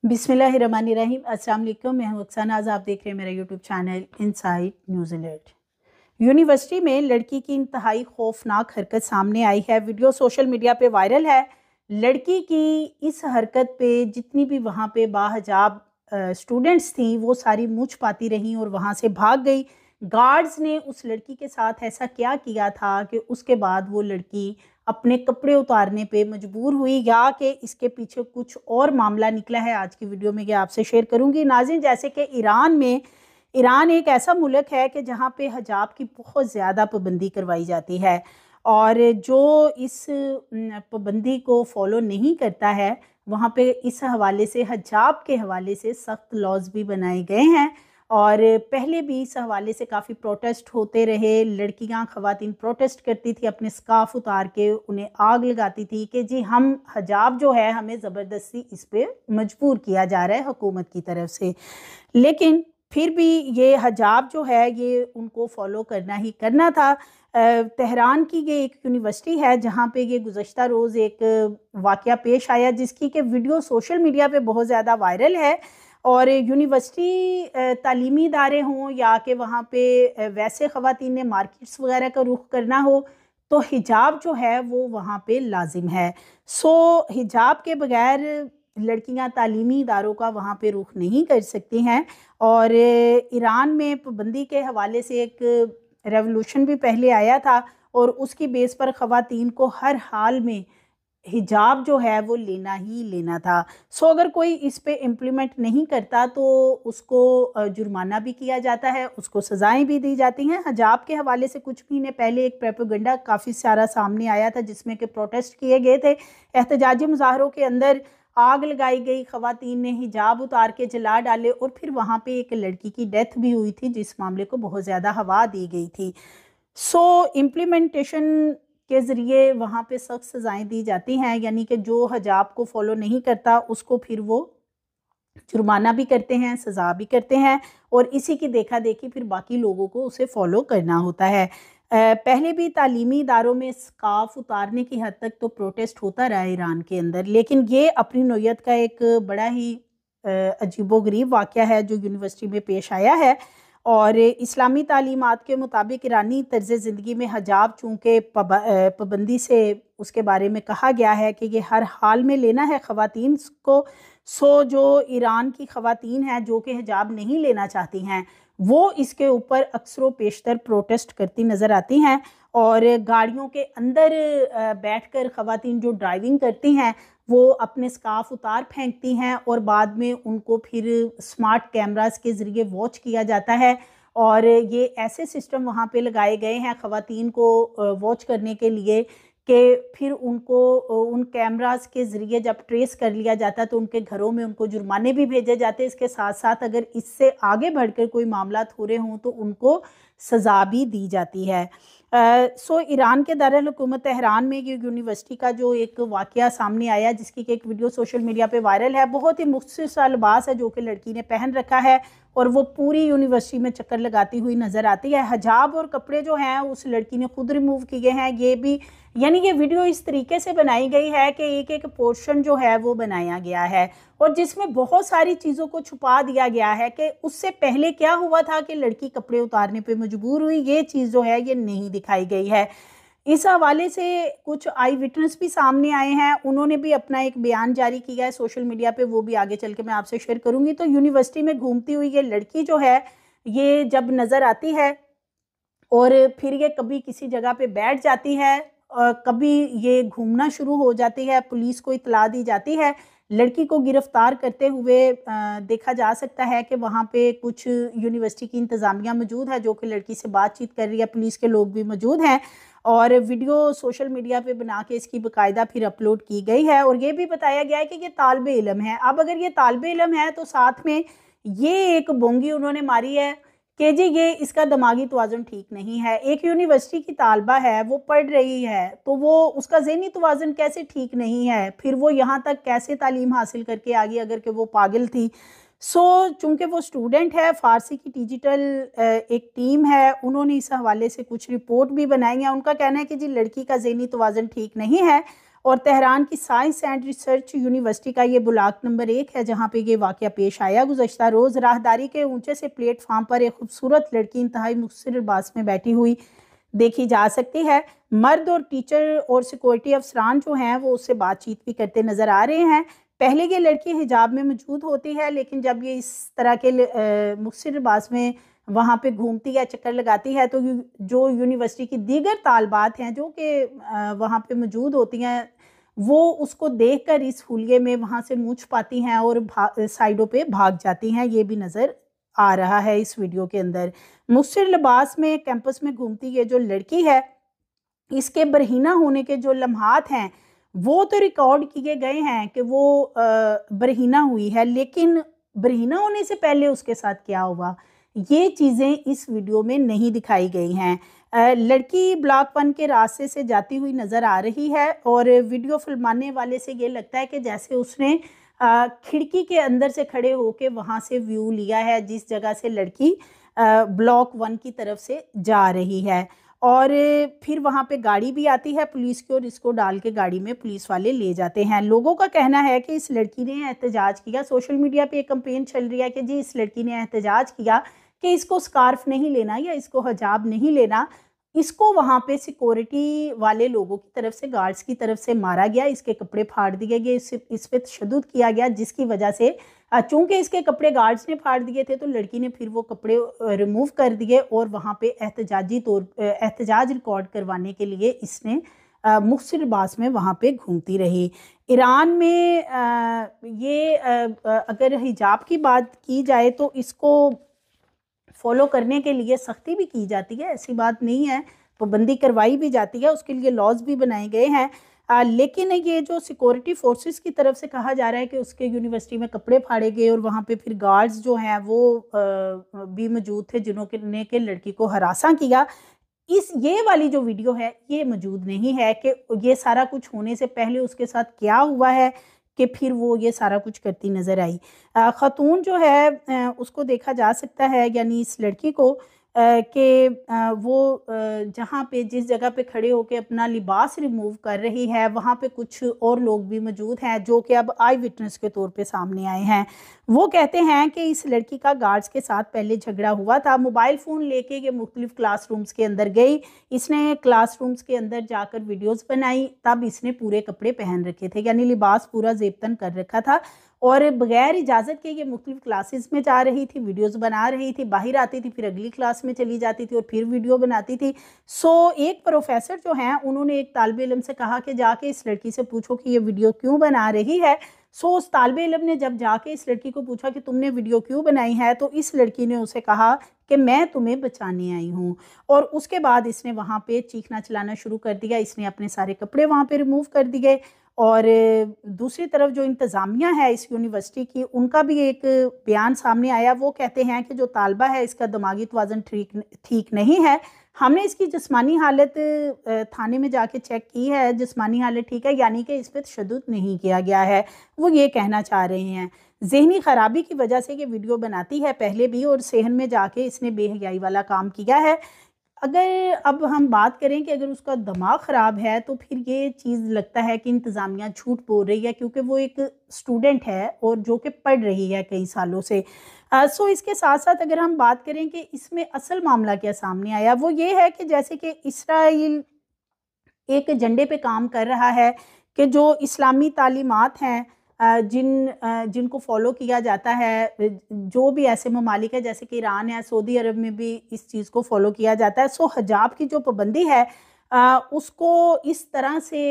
बिस्मिल्लाहिर्रहमानिर्रहीम। अस्सलाम वालेकुम। मैं हूं अक्साना। आज आप देख रहे हैं मेरा YouTube channel inside news alert. University में लड़की की इंतहाई खौफनाक हरकत सामने आई है। वीडियो सोशल मीडिया पे वायरल है। लड़की की इस हरकत पे जितनी भी वहाँ पे बाहजाब स्टूडेंट्स थी वो सारी मुँह छुपाती रहीं और वहाँ से भाग गई। गार्ड्स ने उस लड़की के साथ ऐसा क्या किया था कि उसके बाद वो लड़की अपने कपड़े उतारने पे मजबूर हुई, या कि इसके पीछे कुछ और मामला निकला है, आज की वीडियो में ये आपसे शेयर करूंगी। नाज़रीन, जैसे कि ईरान एक ऐसा मुल्क है कि जहाँ पे हिजाब की बहुत ज़्यादा पाबंदी करवाई जाती है, और जो इस पाबंदी को फॉलो नहीं करता है वहाँ पे इस हवाले से हिजाब के हवाले से सख्त लॉज भी बनाए गए हैं। और पहले भी इस हवाले से काफ़ी प्रोटेस्ट होते रहे। लड़कियां ख़वातीन प्रोटेस्ट करती थी, अपने स्काफ उतार के उन्हें आग लगाती थी कि जी हम हिजाब जो है हमें ज़बरदस्ती इस पे मजबूर किया जा रहा है हुकूमत की तरफ से। लेकिन फिर भी ये हिजाब जो है ये उनको फॉलो करना ही करना था। तेहरान की ये एक यूनिवर्सिटी है जहाँ पे ये गुज़श्ता रोज़ एक वाक़या पेश आया जिसकी कि वीडियो सोशल मीडिया पे बहुत ज़्यादा वायरल है। और यूनिवर्सिटी तालीमी इदारे हों या कि वहाँ पे वैसे ख़वातीन ने मार्केट्स वगैरह का रुख करना हो, तो हिजाब जो है वो वहाँ पे लाजिम है। सो हिजाब के बगैर लड़कियां तालीमी इदारों का वहाँ पे रुख नहीं कर सकती हैं। और ईरान में पाबंदी के हवाले से एक रेवोल्यूशन भी पहले आया था, और उसकी बेस पर ख़वातीन को हर हाल में हिजाब जो है वो लेना ही लेना था। सो अगर कोई इस पे इम्प्लीमेंट नहीं करता तो उसको जुर्माना भी किया जाता है, उसको सज़ाएं भी दी जाती हैं। हिजाब के हवाले से कुछ महीने पहले एक प्रोपेगेंडा काफ़ी सारा सामने आया था जिसमें कि प्रोटेस्ट किए गए थे। एहतजाजी मुजाहरों के अंदर आग लगाई गई, ख़वातीन ने हिजाब उतार के जला डाले, और फिर वहाँ पे एक लड़की की डेथ भी हुई थी जिस मामले को बहुत ज़्यादा हवा दी गई थी। सो इम्प्लीमेंटेशन के ज़रिए वहाँ पे सख्त सज़ाएं दी जाती हैं, यानी कि जो हिजाब को फॉलो नहीं करता उसको फिर वो जुर्माना भी करते हैं, सज़ा भी करते हैं, और इसी की देखा देखी फिर बाकी लोगों को उसे फॉलो करना होता है। पहले भी तालीमी इदारों में स्काफ उतारने की हद तक तो प्रोटेस्ट होता रहा है ईरान के अंदर, लेकिन ये अपनी नौयत का एक बड़ा ही अजीबोगरीब वाक़या है जो यूनिवर्सिटी में पेश आया है। और इस्लामी तालीमात के मुताबिक ईरानी तर्ज़ ज़िंदगी में हिजाब चूँकि पाबंदी से उसके बारे में कहा गया है कि ये हर हाल में लेना है ख़वातीन को। सो जो ईरान की ख़वातीन हैं जो कि हिजाब नहीं लेना चाहती हैं वो इसके ऊपर अक्सर पेशतर प्रोटेस्ट करती नज़र आती हैं, और गाड़ियों के अंदर बैठकर ख़वातीन जो ड्राइविंग करती हैं वो अपने स्काफ उतार फेंकती हैं, और बाद में उनको फिर स्मार्ट कैमरास के ज़रिए वॉच किया जाता है। और ये ऐसे सिस्टम वहाँ पे लगाए गए हैं ख़वातीन को वॉच करने के लिए कि फिर उनको उन कैमरास के ज़रिए जब ट्रेस कर लिया जाता है तो उनके घरों में उनको जुर्माने भी भेजे जाते हैं। इसके साथ साथ अगर इससे आगे बढ़कर कोई मामला हो रहे हों तो उनको सज़ा भी दी जाती है। सो ईरान के दारुल हुकूमत तेहरान में ये यूनिवर्सिटी का जो एक वाक़या सामने आया जिसकी एक वीडियो सोशल मीडिया पे वायरल है, बहुत ही मुख्तसर सा लिबास है जो कि लड़की ने पहन रखा है, और वो पूरी यूनिवर्सिटी में चक्कर लगाती हुई नज़र आती है। हिजाब और कपड़े जो हैं उस लड़की ने खुद रिमूव किए हैं। ये भी यानी ये वीडियो इस तरीके से बनाई गई है कि एक एक पोर्शन जो है वो बनाया गया है, और जिसमें बहुत सारी चीज़ों को छुपा दिया गया है कि उससे पहले क्या हुआ था कि लड़की कपड़े उतारने पे मजबूर हुई, ये चीज़ जो है ये नहीं दिखाई गई है। इस हवाले से कुछ आई विटनेस भी सामने आए हैं, उन्होंने भी अपना एक बयान जारी किया है सोशल मीडिया पे, वो भी आगे चल के मैं आपसे शेयर करूंगी। तो यूनिवर्सिटी में घूमती हुई ये लड़की जो है ये जब नज़र आती है और फिर ये कभी किसी जगह पे बैठ जाती है, कभी ये घूमना शुरू हो जाती है, पुलिस को इतला दी जाती है। लड़की को गिरफ्तार करते हुए देखा जा सकता है कि वहाँ पे कुछ यूनिवर्सिटी की इंतज़ामिया मौजूद है जो कि लड़की से बातचीत कर रही है, पुलिस के लोग भी मौजूद हैं, और वीडियो सोशल मीडिया पे बना के इसकी बाकायदा फिर अपलोड की गई है। और ये भी बताया गया है कि ये तालिबे इल्म है। अब अगर ये तालिबे इल्म है तो साथ में ये एक बोंगी उन्होंने मारी है कि जी ये इसका दिमागी तवाज़ुन ठीक नहीं है। एक यूनिवर्सिटी की तालबा है, वो पढ़ रही है, तो वो उसका ज़हनी तवाज़ुन कैसे ठीक नहीं है, फिर वो यहाँ तक कैसे तालीम हासिल करके आ गई अगर कि वो पागल थी। सो चूँकि वो स्टूडेंट है, फ़ारसी की डिजिटल एक टीम है, उन्होंने इस हवाले से कुछ रिपोर्ट भी बनाई है। उनका कहना है कि जी लड़की का ज़हनी तवाज़ुन ठीक नहीं है, और तेहरान की साइंस एंड रिसर्च यूनिवर्सिटी का ये ब्लॉक नंबर 1 है जहाँ पे ये वाक़या पेश आया। गुज़श्ता रोज़ राहदारी के ऊंचे से प्लेटफार्म पर एक खूबसूरत लड़की इंतहाई मुख्तसर लिबास में बैठी हुई देखी जा सकती है। मर्द और टीचर और सिक्योरिटी अफसरान जो हैं वो उससे बातचीत भी करते नज़र आ रहे हैं। पहले ये लड़की हिजाब में मौजूद होती है, लेकिन जब ये इस तरह के मुख्तसर लिबास में वहाँ पे घूमती है, चक्कर लगाती है, तो जो यूनिवर्सिटी की दीगर तालबात हैं जो कि वहाँ पे मौजूद होती हैं, वो उसको देखकर इस हुलिये में वहाँ से मुँह छुपाती हैं और साइडों पे भाग जाती हैं। ये भी नज़र आ रहा है इस वीडियो के अंदर। मुख्तसर लिबास में कैंपस में घूमती ये जो लड़की है, इसके बरहीना होने के जो लम्हात हैं वो तो रिकॉर्ड किए गए हैं कि वो बरहीना हुई है, लेकिन बरहीना होने से पहले उसके साथ क्या हुआ, ये चीज़ें इस वीडियो में नहीं दिखाई गई हैं। लड़की ब्लॉक 1 के रास्ते से जाती हुई नज़र आ रही है और वीडियो फिल्माने वाले से ये लगता है कि जैसे उसने खिड़की के अंदर से खड़े होकर वहाँ से व्यू लिया है जिस जगह से लड़की ब्लॉक 1 की तरफ से जा रही है। और फिर वहाँ पे गाड़ी भी आती है पुलिस की और इसको डाल के गाड़ी में पुलिस वाले ले जाते हैं। लोगों का कहना है कि इस लड़की ने एहतजाज किया। सोशल मीडिया पे एक कैंपेन चल रही है कि जी इस लड़की ने एहतजाज किया कि इसको स्कार्फ नहीं लेना या इसको हिजाब नहीं लेना। इसको वहाँ पे सिक्योरिटी वाले लोगों की तरफ से, गार्ड्स की तरफ से मारा गया, इसके कपड़े फाड़ दिए गए, इस पे तशद्दुद किया गया, जिसकी वजह से चूंकि इसके कपड़े गार्ड्स ने फाड़ दिए थे तो लड़की ने फिर वो कपड़े रिमूव कर दिए और वहाँ पे एहतजाज रिकॉर्ड करवाने के लिए इसने मुख्तसर लिबास में वहाँ पे घूमती रही। ईरान में अगर हिजाब की बात की जाए तो इसको फॉलो करने के लिए सख्ती भी की जाती है, ऐसी बात नहीं है, पाबंदी करवाई भी जाती है, उसके लिए लॉज भी बनाए गए हैं। लेकिन ये जो सिक्योरिटी फोर्सेस की तरफ से कहा जा रहा है कि उसके यूनिवर्सिटी में कपड़े फाड़े गए और वहाँ पे फिर गार्ड्स जो हैं वो भी मौजूद थे जिन्होंने के लड़की को हरासा किया, ये वाली जो वीडियो है ये मौजूद नहीं है कि ये सारा कुछ होने से पहले उसके साथ क्या हुआ है कि फिर वो ये सारा कुछ करती नज़र आई। ख़ातून जो है उसको देखा जा सकता है, यानी इस लड़की को कि वो जहाँ पे जिस जगह पे खड़े होकर अपना लिबास रिमूव कर रही है वहाँ पे कुछ और लोग भी मौजूद हैं जो कि अब आई विटनेस के तौर पे सामने आए हैं। वो कहते हैं कि इस लड़की का गार्ड्स के साथ पहले झगड़ा हुआ था। मोबाइल फ़ोन लेके ये मुख्तलिफ क्लासरूम्स के अंदर गई, इसने क्लासरूम्स के अंदर जाकर वीडियोज़ बनाई, तब इसने पूरे कपड़े पहन रखे थे, यानी लिबास पूरा ज़ेबतन कर रखा था और बगैर इजाज़त के ये मुख्तलिफ क्लासेस में जा रही थी, वीडियोस बना रही थी, बाहर आती थी, फिर अगली क्लास में चली जाती थी और फिर वीडियो बनाती थी। एक प्रोफेसर जो हैं उन्होंने एक तालिब इल्म से कहा कि जाके इस लड़की से पूछो कि ये वीडियो क्यों बना रही है। उस तालिब इल्म ने जब जाके इस लड़की को पूछा कि तुमने वीडियो क्यों बनाई है, तो इस लड़की ने उसे कहा कि मैं तुम्हें बचाने आई हूँ। और उसके बाद इसने वहाँ पे चीखना चलाना शुरू कर दिया, इसने अपने सारे कपड़े वहाँ पे रिमूव कर दिए। और दूसरी तरफ जो इंतज़ामिया है इस यूनिवर्सिटी की, उनका भी एक बयान सामने आया। वो कहते हैं कि जो तालबा है इसका दिमागी तवाज़ुन ठीक नहीं है, हमने इसकी जिस्मानी हालत थाने में जाके चेक की है, जिस्मानी हालत ठीक है, यानी कि इस पर तशद्दुद नहीं किया गया है, वो ये कहना चाह रहे हैं। जहनी ख़राबी की वजह से ये वीडियो बनाती है पहले भी, और सेहन में जाके इसने बेहयाई वाला काम किया है। अगर अब हम बात करें कि अगर उसका दिमाग ख़राब है तो फिर ये चीज़ लगता है कि इंतज़ामिया झूठ बोल रही है, क्योंकि वो एक स्टूडेंट है और जो कि पढ़ रही है कई सालों से। इसके साथ साथ अगर हम बात करें कि इसमें असल मामला क्या सामने आया, वो ये है कि जैसे कि इसराइल एक एजेंडे पे काम कर रहा है कि जो इस्लामी तालीमात हैं जिनको फॉलो किया जाता है, जो भी ऐसे ममालिक है जैसे कि ईरान है, सऊदी अरब में भी इस चीज़ को फॉलो किया जाता है। हिजाब की जो पाबंदी है उसको इस तरह से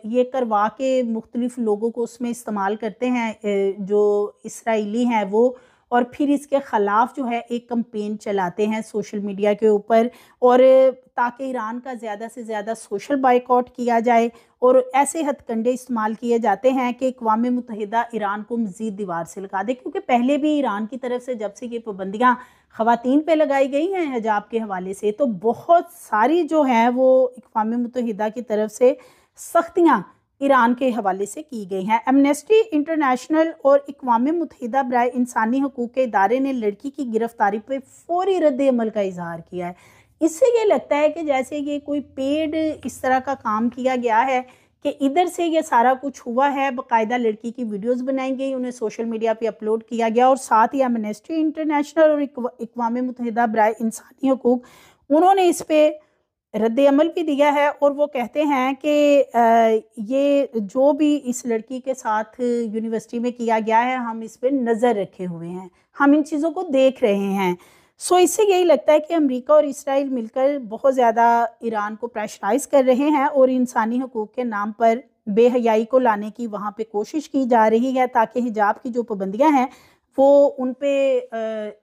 ये करवा के मुख्तलिफ लोगों को उसमें इस्तेमाल करते हैं जो इसराइली हैं वो, और फिर इसके ख़िलाफ़ जो है एक कैंपेन चलाते हैं सोशल मीडिया के ऊपर, और ताकि ईरान का ज़्यादा से ज़्यादा सोशल बाइकआउट किया जाए। और ऐसे हथकंडे इस्तेमाल किए जाते हैं कि अक़वाम मुत्तहिदा ईरान को मज़ीद दीवार से लगा दे, क्योंकि पहले भी ईरान की तरफ से जब से ये पाबंदियाँ ख़वातीन पे लगाई गई हैं हिजाब के हवाले से, तो बहुत सारी जो हैं वो अक़वाम मुत्तहिदा की तरफ से सख्तियाँ ईरान के हवाले से की गई हैं। एमनेस्टी इंटरनेशनल और अक़वाम मुत्तहिदा बराए इंसानी हकूक़ के इदारे ने लड़की की गिरफ्तारी पर फौरी रद्द अमल का इजहार किया है। इससे ये लगता है कि जैसे ये कोई पेड इस तरह का काम किया गया है कि इधर से ये सारा कुछ हुआ है। बाकायदा लड़की की वीडियोस बनाई गई, उन्हें सोशल मीडिया पे अपलोड किया गया और साथ ही एमनेस्टी इंटरनेशनल और अक़वाम मुत्तहिदा बराए इंसानी हकूक़ उन्होंने इस पे रद्द अमल भी दिया है और वो कहते हैं कि ये जो भी इस लड़की के साथ यूनिवर्सिटी में किया गया है, हम इस पे नज़र रखे हुए हैं, हम इन चीज़ों को देख रहे हैं। सो इससे यही लगता है कि अमेरिका और इसराइल मिलकर बहुत ज़्यादा ईरान को प्रेशराइज़ कर रहे हैं और इंसानी हकूक़ के नाम पर बेहयाई को लाने की वहाँ पे कोशिश की जा रही है, ताकि हिजाब की जो पाबंदियाँ हैं वो उन पे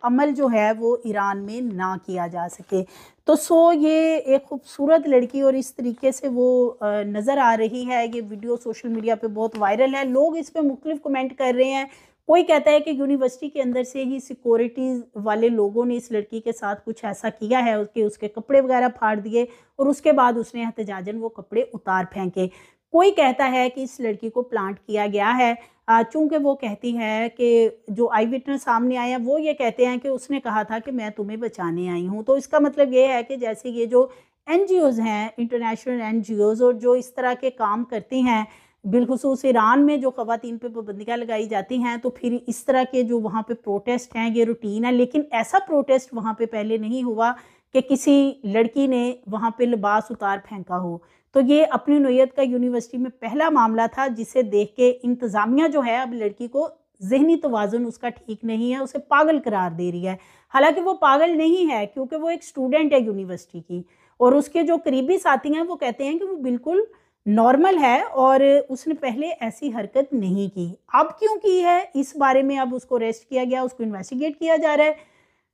अमल जो है वो ईरान में ना किया जा सके। तो ये एक खूबसूरत लड़की और इस तरीके से वो नज़र आ रही है। ये वीडियो सोशल मीडिया पे बहुत वायरल है, लोग इस पे मुख्तलिफ कमेंट कर रहे हैं। कोई कहता है कि यूनिवर्सिटी के अंदर से ही सिक्योरिटीज़ वाले लोगों ने इस लड़की के साथ कुछ ऐसा किया है, उसके कपड़े वगैरह फाड़ दिए और उसके बाद उसने एहतजाजन वो कपड़े उतार फेंके। कोई कहता है कि इस लड़की को प्लांट किया गया है, चूँकि वो कहती है कि जो आई विटनेस सामने आए हैं वो ये कहते हैं कि उसने कहा था कि मैं तुम्हें बचाने आई हूँ। तो इसका मतलब ये है कि जैसे ये जो एनजीओज़ हैं, इंटरनेशनल एनजीओज़ और जो इस तरह के काम करती हैं, बिलखुसूस ईरान में जो ख़वातीन पे पाबंदियाँ लगाई जाती हैं, तो फिर इस तरह के जो वहाँ पे प्रोटेस्ट हैं ये रूटीन है। लेकिन ऐसा प्रोटेस्ट वहाँ पे पहले नहीं हुआ कि किसी लड़की ने वहाँ पे लिबास उतार फेंका हो। तो ये अपनी नौयत का यूनिवर्सिटी में पहला मामला था, जिसे देख के इंतज़ामिया जो है अब लड़की को ज़हनी तवाज़ुन उसका ठीक नहीं है, उसे पागल करार दे रही है। हालाँकि वो पागल नहीं है, क्योंकि वो एक स्टूडेंट है यूनिवर्सिटी की और उसके जो करीबी साथी हैं वो कहते हैं कि वो बिल्कुल नॉर्मल है और उसने पहले ऐसी हरकत नहीं की। अब क्यों की है, इस बारे में अब उसको अरेस्ट किया गया, उसको इन्वेस्टिगेट किया जा रहा है।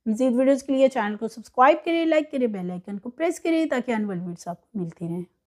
मज़ीद वीडियोज़ के लिए चैनल को सब्सक्राइब करें, लाइक करें, बेल आइकन को प्रेस करें ताकि आने वाली वीडियोज़ आपको मिलती रहें।